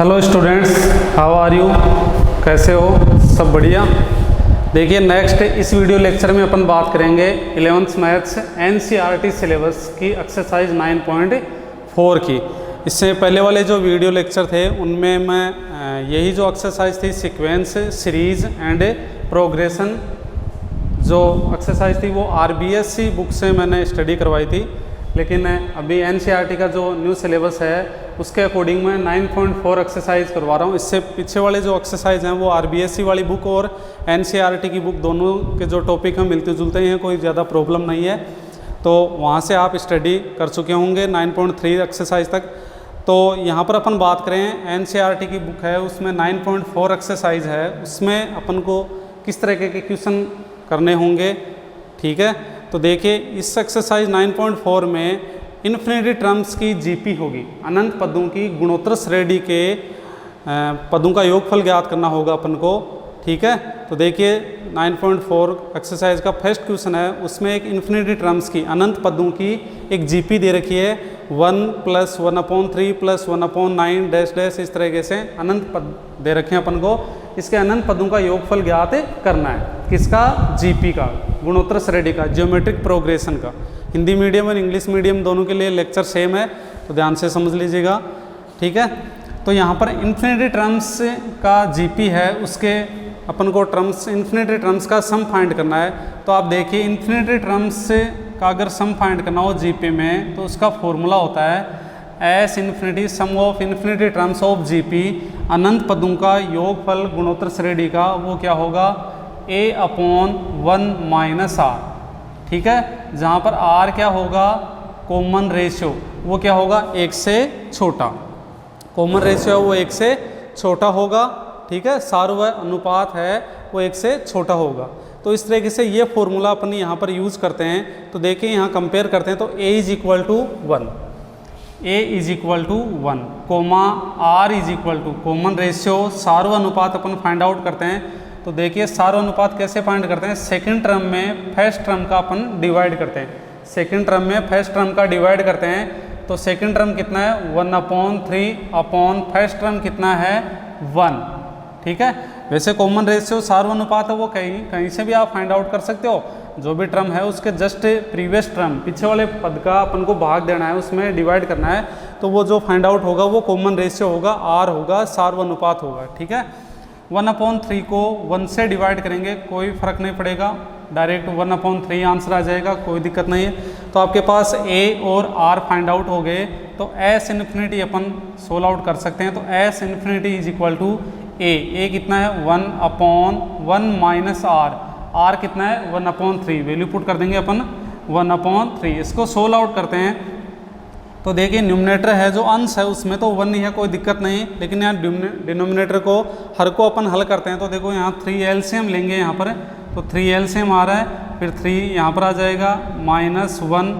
Hello students, how are you? कैसे हो? सब बढ़िया। देखिए नेक्स्ट इस वीडियो लेक्चर में अपन बात करेंगे 11th मैथ्स एनसीईआरटी सिलेबस की एक्सरसाइज 9.4 की। इससे पहले वाले जो वीडियो लेक्चर थे उनमें मैं यही जो एक्सरसाइज थी सीक्वेंस, सीरीज एंड प्रोग्रेशन, जो एक्सरसाइज थी वो आरबीएससी बुक से मैंने स्टडी करवाई थी। लेकिन अभी एनसीईआरटी का जो न्यू सिलेबस है उसके अकॉर्डिंग मैं 9.4 एक्सरसाइज करवा रहा हूँ। इससे पीछे वाले जो एक्सरसाइज हैं वो आरबीएससी वाली बुक और एनसीईआरटी की बुक दोनों के जो टॉपिक हैं मिलते जुलते ही हैं, कोई ज़्यादा प्रॉब्लम नहीं है। तो वहाँ से आप स्टडी कर चुके होंगे 9.3 एक्सरसाइज तक। तो यहाँ पर अपन बात करें एनसीईआरटी की बुक है उसमें 9.4 एक्सरसाइज है, उसमें अपन को किस तरह के क्वेश्चन करने होंगे, ठीक है। तो देखिए इस एक्सरसाइज 9.4 में इन्फिनिटी टर्म्स की जीपी होगी, अनंत पदों की गुणोत्तर श्रेणी के पदों का योगफल ज्ञात करना होगा अपन को, ठीक है। तो देखिए 9.4 एक्सरसाइज का फर्स्ट क्वेश्चन है, उसमें एक इन्फिनिटी टर्म्स की अनंत पदों की एक जीपी दे रखी है 1 + 1/3 + 1/9 डैश डैश, इस तरीके से अनंत पद दे रखे हैं अपन को। इसके अनंत पदों का योगफल ज्ञात करना है, किसका? जीपी का, गुणोत्तर श्रेणी का, ज्योमेट्रिक प्रोग्रेशन का। हिंदी मीडियम और इंग्लिश मीडियम दोनों के लिए लेक्चर सेम है, तो ध्यान से समझ लीजिएगा, ठीक है। तो यहाँ पर इन्फिनिटी टर्म्स का जीपी है, उसके अपन को टर्म्स इन्फिनिटी टर्म्स का सम फाइंड करना है। तो आप देखिए इन्फिनिटी टर्म्स का अगर सम फाइंड करना हो जीपी में तो उसका फॉर्मूला होता है S infinity sum of infinity terms of GP, अनंत पदों का योगफल गुणोत्तर श्रेणी का, वो क्या होगा? a/1 - r, ठीक है। जहाँ पर r क्या होगा? कॉमन रेशियो, वो क्या होगा? 1 से छोटा। कॉमन रेशियो वो 1 से छोटा होगा, ठीक है। सार्वय अनुपात है वो 1 से छोटा होगा। तो इस तरीके से ये फॉर्मूला अपन यहाँ पर यूज़ करते हैं। तो देखिए यहाँ कंपेयर करते हैं तो a = 1, a = 1, comma r = common ratio, सार्वय अनुपात अपन फाइंड आउट करते हैं। तो देखिए सार्वय अनुपात कैसे फाइंड करते हैं? सेकंड टर्म में फर्स्ट टर्म का अपन डिवाइड करते हैं, सेकंड टर्म में फर्स्ट टर्म का डिवाइड करते हैं। तो सेकंड टर्म कितना है? 1/3 फर्स्ट टर्म कितना है? 1, ठीक है। वैसे कॉमन रेशियो सार्वय अनुपात है वो कहीं से भी आप फाइंड आउट कर सकते हो। जो भी टर्म है उसके जस्ट प्रीवियस टर्म, पीछे वाले पद का अपन को भाग देना है, उसमें डिवाइड करना है। तो वो जो फाइंड आउट होगा वो कॉमन रेशियो होगा, r होगा, सार्वय अनुपात होगा, ठीक है। 1/3 को 1 से डिवाइड करेंगे, कोई फर्क नहीं पड़ेगा, डायरेक्ट 1/3 आंसर आ जाएगा, कोई दिक्कत नहीं है। तो आपके पास a और r फाइंड आउट हो गए, तो s इन्फिनिटी अपन सोल्व आउट कर सकते हैं। तो s इन्फिनिटी = a कितना है? 1/1 - r कितना है? 1/3, वैल्यू पुट कर देंगे अपन 1/3। इसको सोल्व आउट करते हैं तो देखिए न्यूमरेटर है जो अंश है उसमें तो 1 ही है, कोई दिक्कत नहीं। लेकिन यहाँ डिनोमिनेटर को हर को अपन हल करते हैं। तो देखो यहाँ 3 एलसीएम लेंगे यहाँ पर, तो 3 एलसीएम आ रहा है, फिर 3 यहाँ पर आ जाएगा, -1,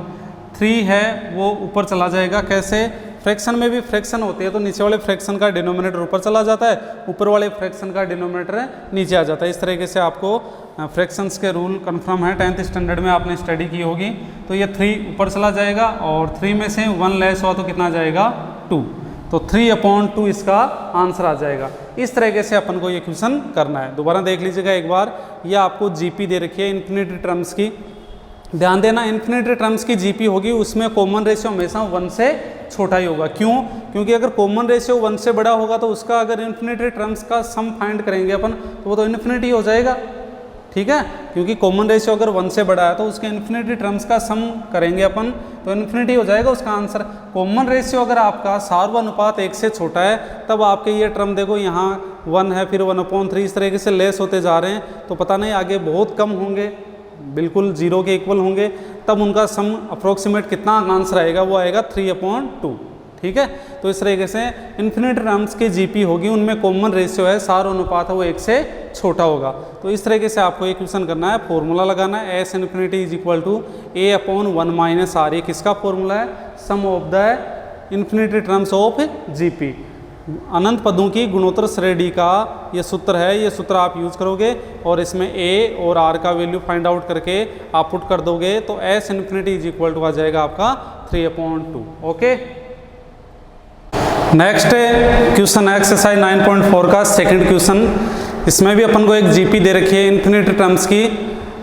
3 है वो ऊपर चला जाएगा। कैसे? फ्रैक्शन में भी फ्रैक्शन होती है, तो नीचे वाले फ्रैक्शन का डिनोमिनेटर ऊपर चला जाता है, ऊपर वाले फ्रैक्शन का डिनोमिनेटर नीचे आ जाता है। इस तरीके से आपको फ्रैक्शंस के रूल कंफर्म है, 10th स्टैंडर्ड में आपने स्टडी की होगी। तो ये 3 ऊपर चला जाएगा और 3 में से 1 लेस हुआ तो कितना आ जाएगा? 2। तो 3/2 इसका आंसर आ जाएगा। इस तरीके से अपन को ये क्वेश्चन करना है। दोबारा देख लीजिएगा एक बार, ये आपको जीपी दे रखी है इन्फिनिटी टर्म्स की। ध्यान देना इन्फिनिटी टर्म्स की जीपी होगी उसमें कॉमन रेशियो हमेशा 1 से छोटा ही होगा। क्यों? क्योंकि अगर कॉमन रेशियो 1 से बड़ा होगा तो उसका अगर इन्फिनिटी टर्म्स का सम फाइंड करेंगे अपन तो वो तो इन्फिनिटी हो जाएगा, ठीक है। क्योंकि कॉमन रेशियो अगर 1 से बड़ा है तो उसके इन्फिनिटी टर्म्स का सम करेंगे अपन तो इन्फिनिटी हो जाएगा उसका आंसर। कॉमन रेशियो अगर आपका सार्वय अनुपात 1 से छोटा है तब आपके ये टर्म देखो यहाँ 1 है, फिर 1/3 इस तरीके से लेस होते जा रहे हैं, तो पता नहीं आगे बहुत कम होंगे, बिल्कुल 0 के इक्वल होंगे, तब उनका सम अप्रोक्सीमेट कितना आंसर आएगा? वो आएगा 3/2, ठीक है। तो इस तरीके से इन्फिनिटी टर्म्स की जीपी होगी, उनमें कॉमन रेशियो है, सार्वय अनुपात है वो 1 से छोटा होगा। तो इस तरीके से आपको एक क्वेश्चन करना है, फॉर्मूला लगाना है s इन्फिनिटी = a/1 - r। ये किसका फॉर्मूला है? Sum of the infinity terms of GP, अनंत पदों की गुणोत्तर श्रेणी का ये सूत्र है। ये सूत्र आप यूज़ करोगे और इसमें a और r का वैल्यू फाइंड आउट करके आप पुट कर दोगे तो s इन्फिनिटी = आ जाएगा आपका 3/2। ओके। नेक्स्ट क्वेश्चन एक्सरसाइज 9.4 का सेकंड क्वेश्चन। इसमें भी अपन को एक जीपी दे रखी है इन्फिनिटी टर्म्स की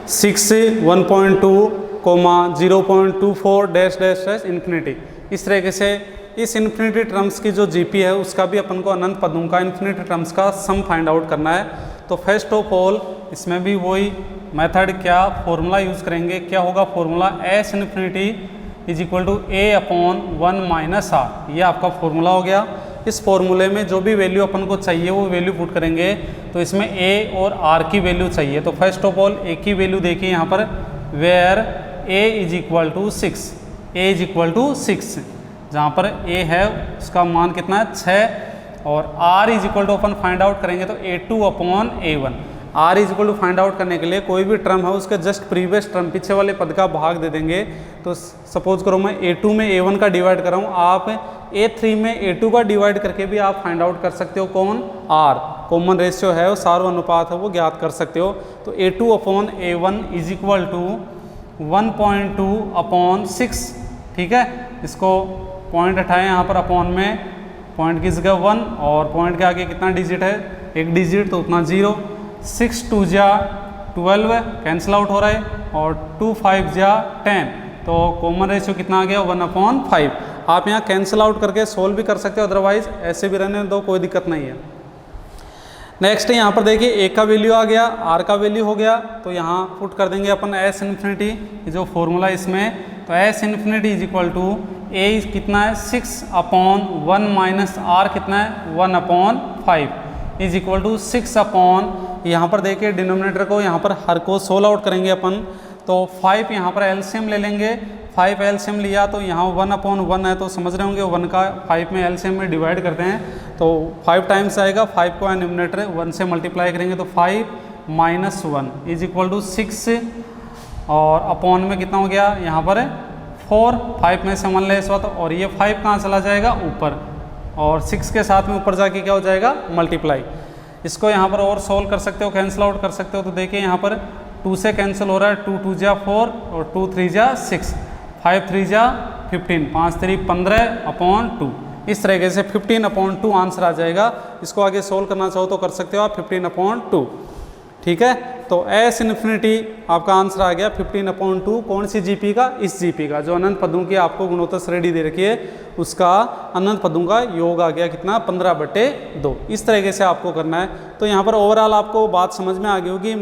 6, 1.2, 0.24 डैश डैश डैश इन्फिनिटी। इस तरीके से इस इन्फिनिटी टर्म्स की जो जीपी है उसका भी अपन को अनंत पदों का इन्फिनिटी टर्म्स का सम फाइंड आउट करना है। तो फर्स्ट ऑफ ऑल इसमें भी वही मेथड, क्या फॉर्मूला यूज़ करेंगे, क्या होगा formula, S infinity is equal to a upon 1 minus R. ये आपका फॉर्मूला हो गया। इस फॉर्मूले में जो भी वैल्यू अपन को चाहिए वो वैल्यू पुट करेंगे। तो इसमें ए और आर की वैल्यू चाहिए। तो फर्स्ट ऑफ ऑल ए की वैल्यू देखिए यहाँ पर, where a is equal to 6, a is equal to 6, जहाँ पर ए है उसका मान कितना है 6, और आर इज इक्वल टू अपन फाइंड आउट करेंगे तो A2 upon A1। R is equal to find out करने के लिए कोई भी टर्म है उसके जस्ट प्रीवियस टर्म पीछे वाले पद का भाग दे देंगे। तो सपोज करो मैं A2 में A1 का डिवाइड कर रहा हूँ, आप A3 में A2 का डिवाइड करके भी आप फाइंड आउट कर सकते हो कौन, आर, कॉमन रेशियो है वो सार्वनुपात है वो ज्ञात कर सकते हो। तो A2 upon A1 is equal to 1.2 upon 6, ठीक है। इसको पॉइंट हटाएं यहाँ पर, अपॉन में पॉइंट की जगह 1 और पॉइंट के आगे कितना डिजिट है, एक डिजिट, तो उतना 0, 6 2 जा 12 कैंसिल आउट हो रहा है, और 2 5 जा 10, तो कॉमन रेशियो कितना आ गया 1/5। आप यहाँ कैंसिल आउट करके सोल्व भी कर सकते हो, अदरवाइज ऐसे भी रहने दो, कोई दिक्कत नहीं है। नेक्स्ट यहाँ पर देखिए ए का वैल्यू आ गया, आर का वैल्यू हो गया, तो यहाँ पुट कर देंगे अपन एस इन्फिनिटी, जो फॉर्मूला इसमें, तो S infinity is equal to a कितना है 6 अपॉन 1 माइनस आर कितना है 1/5 इज इक्वल टू 6 अपॉन, यहाँ पर देखिए डिनोमिनेटर को यहाँ पर हर को सोल्व आउट करेंगे अपन, तो 5 यहाँ पर एलसीएम ले लेंगे, 5 एलसीएम लिया तो यहाँ 1/1 है, तो समझ रहे होंगे 1 का 5 में एलसीएम में डिवाइड करते हैं तो 5 टाइम्स आएगा, 5 को डिनोमिनेटर 1 से मल्टीप्लाई करेंगे तो 5 माइनस 1 इज इक्वल टू 6, और अपॉन में कितना हो गया यहाँ पर 4, 5 में से 1 लेस हुआ, तो और ये 5 कहाँ चला जाएगा ऊपर, और 6 के साथ में ऊपर जाके क्या हो जाएगा मल्टीप्लाई। इसको यहाँ पर और सोल्व कर सकते हो, कैंसिल आउट कर सकते हो, तो देखिए यहाँ पर 2 से कैंसिल हो रहा है, 2 2 जा 4 और 2 3 जा 6, 5 3 जा 15, 5 3 15/2, इस तरीके से 15/2 आंसर आ जाएगा। इसको आगे सोल्व करना चाहो तो कर सकते हो आप 15/2, ठीक है। तो एस इन्फिनिटी आपका आंसर आ गया 15/2, कौन सी जीपी का, इस जीपी का, जो अनंत पदों की आपको गुणोत्तर श्रेणी दे रखी है उसका अनंत पदों का योग आ गया कितना 15/2। इस तरीके से आपको करना है। तो यहाँ पर ओवरऑल आपको बात समझ में आ गई होगी।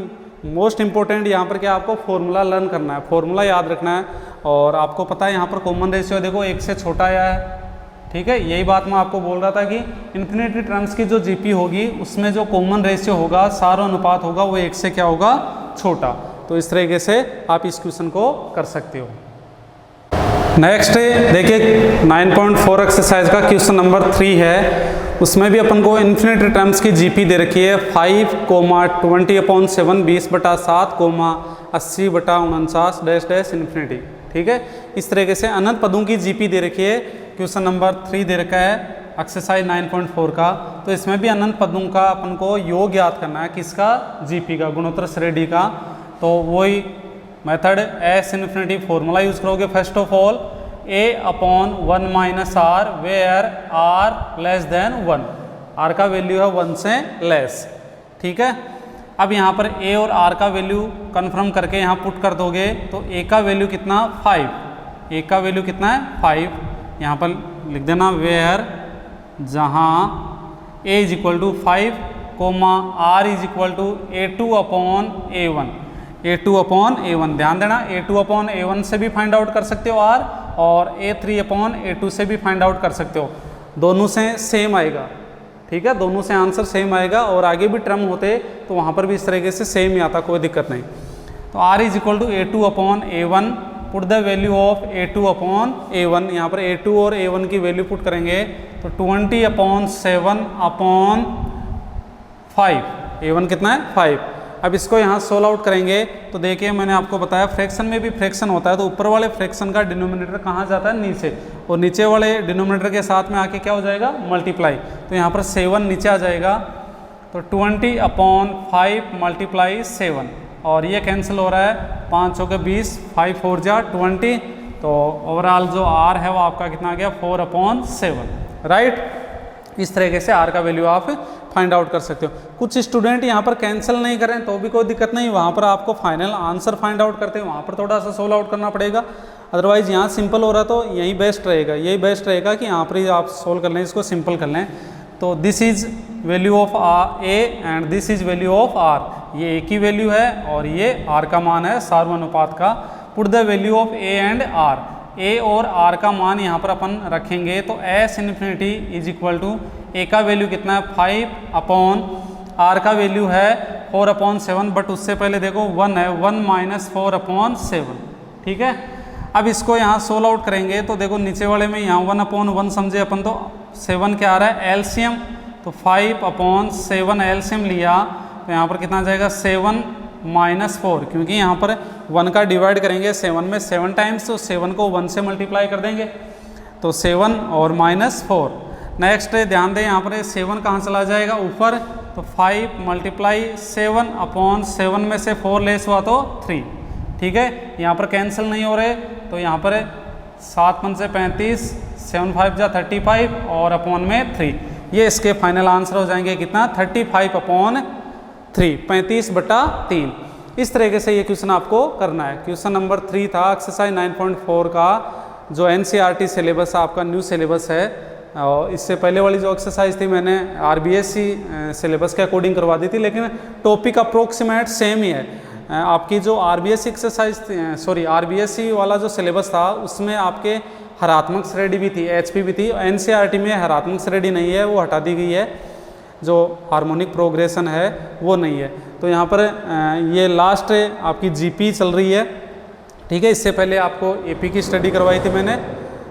मोस्ट इंपॉर्टेंट यहाँ पर क्या, आपको फॉर्मूला लर्न करना है, फॉर्मूला याद रखना है, और आपको पता है यहाँ पर कॉमन रेशियो देखो 1 से छोटा आया है, ठीक है। यही बात मैं आपको बोल रहा था कि इन्फिनिटी टर्म्स की जो जीपी होगी उसमें जो कॉमन रेशियो होगा, सार्वनुपात होगा, वो 1 से क्या होगा, छोटा। तो इस तरीके से आप इस क्वेश्चन को कर सकते हो। नेक्स्ट देखिए 9.4 एक्सरसाइज का क्वेश्चन नंबर 3 है। उसमें भी अपन को इन्फिनिटी टर्म्स की जीपी दे रखी है 5, 20/7 20/7, 80/49 डैश डैश इन्फिनिटी, ठीक है। इस तरीके से अनंत पदों की जीपी दे रखी है। क्वेश्चन नंबर 3 दे रखा है एक्सरसाइज 9.4 का। तो इसमें भी अनंत पदों का अपन को योग याद करना है, किसका, जीपी का, गुणोत्तर श्रेणी का। तो वही method S infinity formula use करोगे। First of all A/1 minus are where are less than 1, r का वैल्यू है 1 से लेस, ठीक है। अब यहाँ पर ए और आर का वैल्यू कन्फर्म करके यहाँ पुट कर दोगे तो ए का वैल्यू कितना 5, ए का वैल्यू कितना है 5, यहाँ पर लिख देना वेयर, जहाँ a is equal to 5, r is equal to A2/A1, A2/A1। ध्यान देना A2/A1 से भी फाइंड आउट कर सकते हो आर, और A3/A2 से भी फाइंड आउट कर सकते हो, दोनों से सेम आएगा, ठीक है, दोनों से आंसर सेम आएगा। और आगे भी टर्म होते तो वहाँ पर भी इस तरीके से सेम ही आता, कोई दिक्कत नहीं। तो R is equal to A2/A1, put the value of A2/A1, यहाँ पर A2 और A1 की वैल्यू पुट करेंगे तो 20/7/5, A1 कितना है 5। अब इसको यहाँ सोल्व आउट करेंगे तो देखिए मैंने आपको बताया फ्रैक्शन में भी फ्रैक्शन होता है, तो ऊपर वाले फ्रैक्शन का डिनोमिनेटर कहाँ जाता है, नीचे, और नीचे वाले डिनोमिनेटर के साथ में आके क्या हो जाएगा, मल्टीप्लाई। तो यहाँ पर 7 नीचे आ जाएगा, तो 20/5 × 7, और ये कैंसिल हो रहा है, 5 चौके 20, 5 4 जा 20, तो ओवरऑल जो आर है वो आपका कितना आ गया 4/7, राइट। इस तरीके से आर का वैल्यू आप फाइंड आउट कर सकते हो। कुछ स्टूडेंट यहाँ पर कैंसिल नहीं करें तो भी कोई दिक्कत नहीं, वहाँ पर आपको फाइनल आंसर फाइंड आउट करते हैं वहाँ पर थोड़ा सा सोल्व आउट करना पड़ेगा। अदरवाइज़ यहाँ सिंपल हो रहा तो यही बेस्ट रहेगा, यही बेस्ट रहेगा कि यहाँ पर ही आप सोल्व कर लें, इसको सिंपल कर लें। तो this is value of A and this is value of R, ये एक ही वैल्यू है और ये आर का मान है सार्वनुपात का। Put the value of A and r, a और आर का मान यहाँ पर अपन रखेंगे तो S infinity is equal to a का वैल्यू कितना है 5 अपॉन आर का वैल्यू है 4/7, बट उससे पहले देखो 1 है, 1 माइनस 4/7, ठीक है। अब इसको यहाँ सोल्व आउट करेंगे तो देखो नीचे वाले में यहाँ 1/1 समझे अपन, तो 7 क्या आ रहा है एलसीएम, तो 5/7 एलसीएम लिया तो यहाँ पर कितना आ जाएगा 7 माइनस 4, क्योंकि यहाँ पर 1 का डिवाइड करेंगे 7 में 7 टाइम्स, तो 7 को 1 से मल्टीप्लाई कर देंगे तो 7 और -4। नेक्स्ट ध्यान दें यहाँ पर 7 कहाँ चला जाएगा ऊपर, तो 5 मल्टीप्लाई 7/7 में से 4 लेस हुआ तो 3, ठीक है। यहाँ पर कैंसिल नहीं हो रहे तो यहाँ पर 7 से 35, 7 5 जा 35 और अपॉन में 3, ये इसके फाइनल आंसर हो जाएंगे कितना 35/3, 35/3। इस तरीके से ये क्वेश्चन आपको करना है। क्वेश्चन नंबर 3 था एक्सरसाइज 9.4 का, जो एनसीईआरटी सिलेबस आपका न्यू सिलेबस है। और इससे पहले वाली जो एक्सरसाइज थी मैंने आरबीएससी सिलेबस के अकॉर्डिंग करवा दी थी, लेकिन टॉपिक अप्रोक्सीमेट सेम ही है। आपकी जो आरबीएससी एक्सरसाइज आरबीएससी वाला जो सिलेबस था उसमें आपके हरात्मक श्रेणी भी थी, एचपी भी थी। एनसीईआरटी में हरात्मक श्रेणी नहीं है, वो हटा दी गई है, जो हार्मोनिक प्रोग्रेशन है वो नहीं है। तो यहाँ पर ये लास्ट आपकी जीपी चल रही है, ठीक है। इससे पहले आपको एपी की स्टडी करवाई थी मैंने।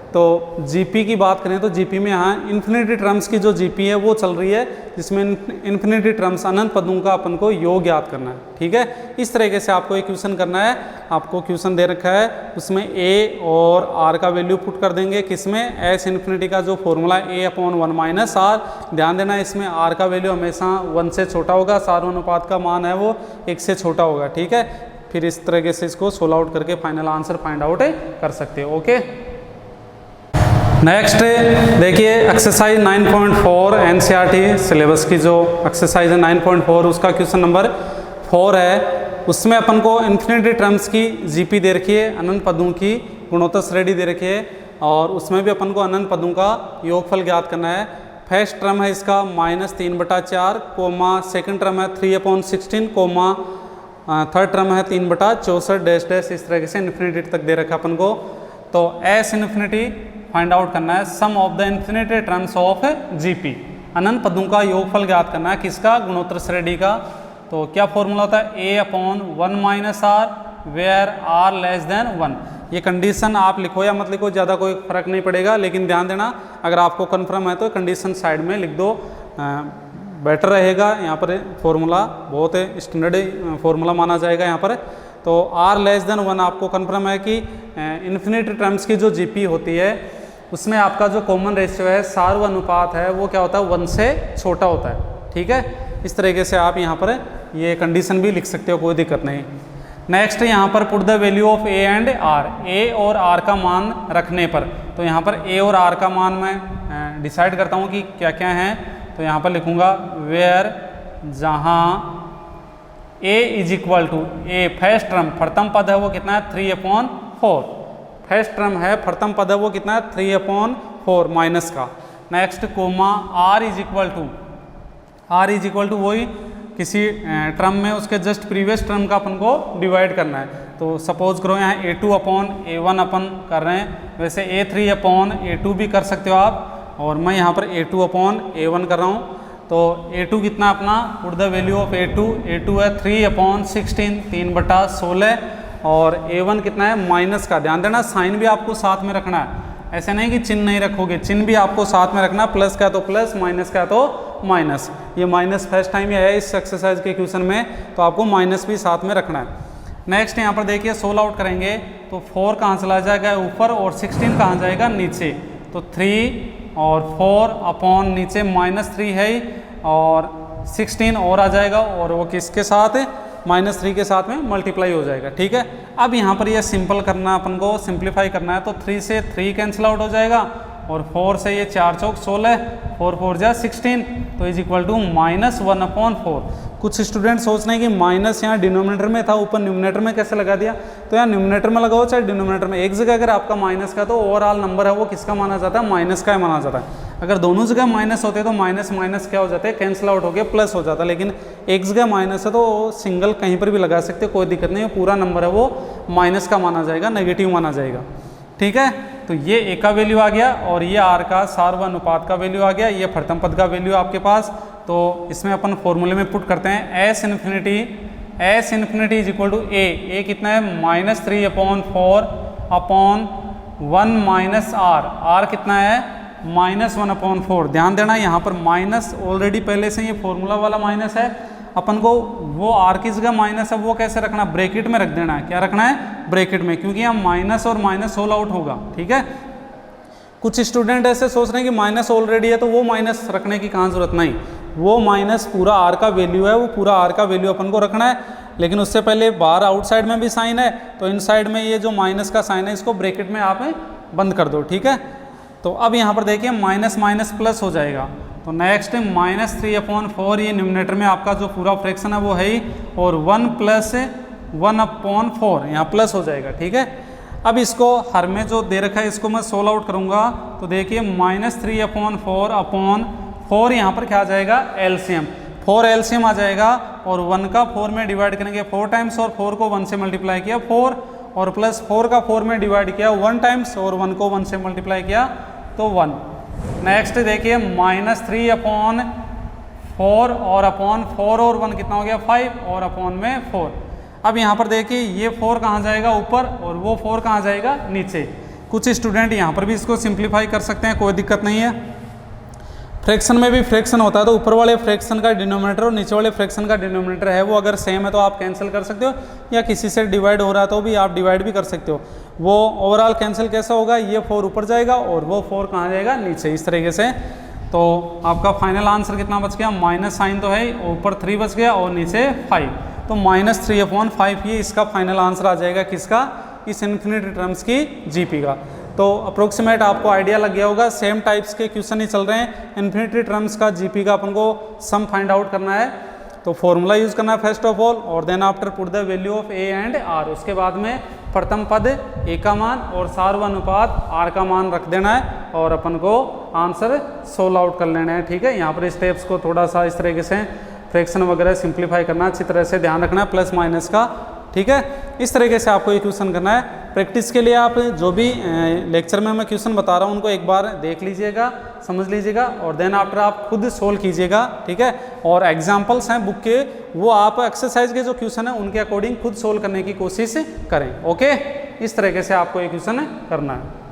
तो जीपी की बात करें तो जीपी में यहाँ इन्फिनिटी टर्म्स की जो जीपी है वो चल रही है, जिसमें इन्फिनिटी टर्म्स अनंत पदों का अपन को योग याद करना है, ठीक है। इस तरीके से आपको एक क्वेश्चन करना है। आपको क्वेश्चन दे रखा है, उसमें ए और आर का वैल्यू पुट कर देंगे, किसमें एस इन्फिनिटी का जो फॉर्मूला a/1 माइनस आर। ध्यान देना इसमें आर का वैल्यू हमेशा 1 से छोटा होगा, सार्वनुपात का मान है वो 1 से छोटा होगा, ठीक है। फिर इस तरीके से इसको सोल्व आउट करके फाइनल आंसर फाइंड आउट कर सकते हो, ओके। नेक्स्ट देखिए एक्सरसाइज 9.4 एनसीईआरटी सिलेबस की जो एक्सरसाइज है 9.4, उसका क्वेश्चन नंबर 4 है। उसमें अपन को इन्फिनिटी टर्म्स की जीपी दे रखी है, अनंत पदों की गुणोत्तर श्रेणी दे रखी है, और उसमें भी अपन को अनंत पदों का योगफल ज्ञात करना है। फर्स्ट टर्म है इसका -3/4, कोमा सेकंड टर्म है 3/16, कोमा थर्ड टर्म है 3/64 डैश डैश, इस तरह से इन्फिनिटी तक दे रखा अपन को। तो एस इन्फिनिटी फाइंड आउट करना है, sum of the infinity terms of GP, अनंत पदों का योगफल ज्ञात करना है, किसका गुणोत्तर श्रेणी का। तो क्या फॉर्मूला होता है a/1 minus are where are less than 1। ये कंडीशन आप लिखो या मत लिखो, ज़्यादा कोई फर्क नहीं पड़ेगा, लेकिन ध्यान देना अगर आपको कन्फर्म है तो कंडीशन साइड में लिख दो, बेटर रहेगा। यहाँ पर फॉर्मूला बहुत स्टैंडर्ड फॉर्मूला माना जाएगा यहाँ पर। तो r लेस देन 1 आपको कन्फर्म है कि इन्फिनिटी टर्म्स की जो जीपी होती है उसमें आपका जो कॉमन रेशियो है, सार्वनुपात है, वो क्या होता है 1 से छोटा होता है, ठीक है। इस तरीके से आप यहाँ पर ये कंडीशन भी लिख सकते हो, कोई दिक्कत नहीं। नेक्स्ट यहाँ पर put the value of A and r, a और आर का मान रखने पर, तो यहाँ पर ए और आर का मान मैं डिसाइड करता हूँ कि क्या क्या है। तो यहाँ पर लिखूँगा वेयर, जहाँ a is equal to a first term प्रथम पद है वो कितना है 3/4, फर्स्ट टर्म है प्रथम पद है वो कितना है 3/4 माइनस का। Next comma R is equal to वही किसी टर्म में उसके जस्ट प्रीवियस टर्म का अपन को डिवाइड करना है। तो सपोज करो यहाँ a2/a1 अपन कर रहे हैं, वैसे a3/a2 भी कर सकते हो आप, और मैं यहाँ पर a2/a1 कर रहा हूँ। तो a2 कितना अपना, put the value of a2 है 3/16, 3/16, और a1 कितना है माइनस का। ध्यान देना साइन भी आपको साथ में रखना है, ऐसे नहीं कि चिन्ह नहीं रखोगे, चिन्ह भी आपको साथ में रखना, प्लस का तो प्लस, माइनस का तो माइनस। ये माइनस फर्स्ट टाइम ये है इस एक्सरसाइज के क्वेश्चन में, तो आपको माइनस भी साथ में रखना है। नेक्स्ट यहाँ पर देखिए सोल्व आउट करेंगे तो 4 कहाँ चला जाएगा ऊपर और 16 कहाँ जाएगा नीचे। तो 3 और 4 अपॉन नीचे -3 है और 16 और आ जाएगा, और वो किसके साथ -3 के साथ में मल्टीप्लाई हो जाएगा, ठीक है। अब यहाँ पर ये सिंपल करना अपन को, सिंप्लीफाई करना है, तो 3 से 3 कैंसिल आउट हो जाएगा और 4 से ये 4 चौक 16, 4 4 जा 16, तो इज इक्वल टू -1/4। कुछ स्टूडेंट सोच रहे हैं कि माइनस यहाँ डिनोमिनेटर में था, ऊपर न्यूमिनेटर में कैसे लगा दिया, तो यहाँ न्यूमिनेटर में लगाओ चाहे डिनोमिनेटर में, एक जगह अगर आपका माइनस का तो ओवरऑल नंबर है वो किसका माना जाता है, माइनस का माना जाता है। अगर दोनों जगह माइनस होते तो माइनस माइनस क्या हो जाते हैं, कैंसिल आउट हो गया, प्लस हो जाता, लेकिन एक जगह माइनस है तो सिंगल कहीं पर भी लगा सकते, कोई दिक्कत नहीं है, पूरा नंबर है वो माइनस का माना जाएगा, नेगेटिव माना जाएगा। ठीक है, तो ये ए का वैल्यू आ गया और ये आर का सार्वनुपात का वैल्यू आ गया, ये प्रथम पद का वैल्यू आपके पास। तो इसमें अपन फॉर्मूले में पुट करते हैं S infinity is equal to a कितना है -3/4 अपॉन 1 माइनस आर कितना है -1/4। ध्यान देना यहाँ पर माइनस ऑलरेडी पहले से ये फॉर्मूला वाला माइनस है, अपन को वो आर की जगह माइनस है वो कैसे रखना, ब्रैकेट में रख देना है। क्या रखना है, ब्रैकेट में, क्योंकि यहाँ माइनस और माइनस सोल आउट होगा। ठीक है, कुछ स्टूडेंट ऐसे सोच रहे हैं कि माइनस ऑलरेडी है तो वो माइनस रखने की कहाँ जरूरत, नहीं, वो माइनस पूरा आर का वैल्यू है, वो पूरा आर का वैल्यू अपन को रखना है। लेकिन उससे पहले बाहर आउटसाइड में भी साइन है, तो इनसाइड में ये जो माइनस का साइन है इसको ब्रैकेट में आप बंद कर दो। ठीक है, तो अब यहाँ पर देखिए माइनस माइनस प्लस हो जाएगा, तो नेक्स्ट -3/4 ये न्यूमिनेटर में आपका जो पूरा फ्रैक्शन है वो है ही, और 1 + 1/4 यहाँ प्लस हो जाएगा। ठीक है, अब इसको हर में जो दे रखा है इसको मैं सोल्व आउट करूँगा, तो देखिए -3/4 यहाँ पर क्या आ जाएगा, एलसीएम, 4 एलसीएम आ जाएगा, और 1 का 4 में डिवाइड करेंगे 4 टाइम्स, और 4 को 1 से मल्टीप्लाई किया 4, और प्लस 4 का 4 में डिवाइड किया 1 टाइम्स, और 1 को 1 से मल्टीप्लाई किया तो 1। नेक्स्ट देखिए -3/4 और अपॉन 4 और 1 कितना हो गया 5, और अपॉन में 4। अब यहाँ पर देखिए ये 4 कहाँ जाएगा ऊपर, और वो 4 कहाँ जाएगा नीचे। कुछ स्टूडेंट यहाँ पर भी इसको सिंप्लीफाई कर सकते हैं, कोई दिक्कत नहीं है। फ्रैक्शन में भी फ्रैक्शन होता है, तो ऊपर वाले फ्रैक्शन का डिनोमिनेटर और नीचे वाले फ्रैक्शन का डिनोमिनेटर है वो अगर सेम है तो आप कैंसिल कर सकते हो, या किसी से डिवाइड हो रहा है तो भी आप डिवाइड भी कर सकते हो। वो ओवरऑल कैंसिल कैसा होगा, ये 4 ऊपर जाएगा और वो 4 कहाँ जाएगा नीचे, इस तरीके से। तो आपका फाइनल आंसर कितना बच गया, माइनस साइन तो है, ऊपर 3 बच गया और नीचे 5, तो -3/5 ये इसका फाइनल आंसर आ जाएगा, किसका, इस इन्फिनिटी टर्म्स की जीपी का। तो अप्रोक्सीमेट आपको आइडिया लग गया होगा, सेम टाइप्स के क्वेश्चन ही चल रहे हैं। इन्फिनिटी टर्म्स का जीपी का अपन को सम फाइंड आउट करना है, तो फॉर्मूला यूज करना है फर्स्ट ऑफ ऑल, और then after put the value of A and R. उसके बाद में प्रथम पद ए का मान और सार्वनुपात आर का मान रख देना है, और अपन को आंसर सोल्व आउट कर लेना है। ठीक है, यहाँ पर स्टेप्स को थोड़ा सा इस तरीके से फ्रैक्शन वगैरह सिंप्लीफाई करना, अच्छी तरह से ध्यान रखना है, प्लस माइनस का। ठीक है, इस तरीके से आपको ये क्वेश्चन करना है। प्रैक्टिस के लिए आप जो भी लेक्चर में मैं क्वेश्चन बता रहा हूँ उनको एक बार देख लीजिएगा, समझ लीजिएगा, और देन आफ्टर आप खुद सोल्व कीजिएगा। ठीक है, और एग्जाम्पल्स हैं बुक के, वो आप एक्सरसाइज के जो क्वेश्चन है उनके अकॉर्डिंग खुद सोल्व करने की कोशिश करें। ओके, इस तरीके से आपको ये क्वेश्चन करना है।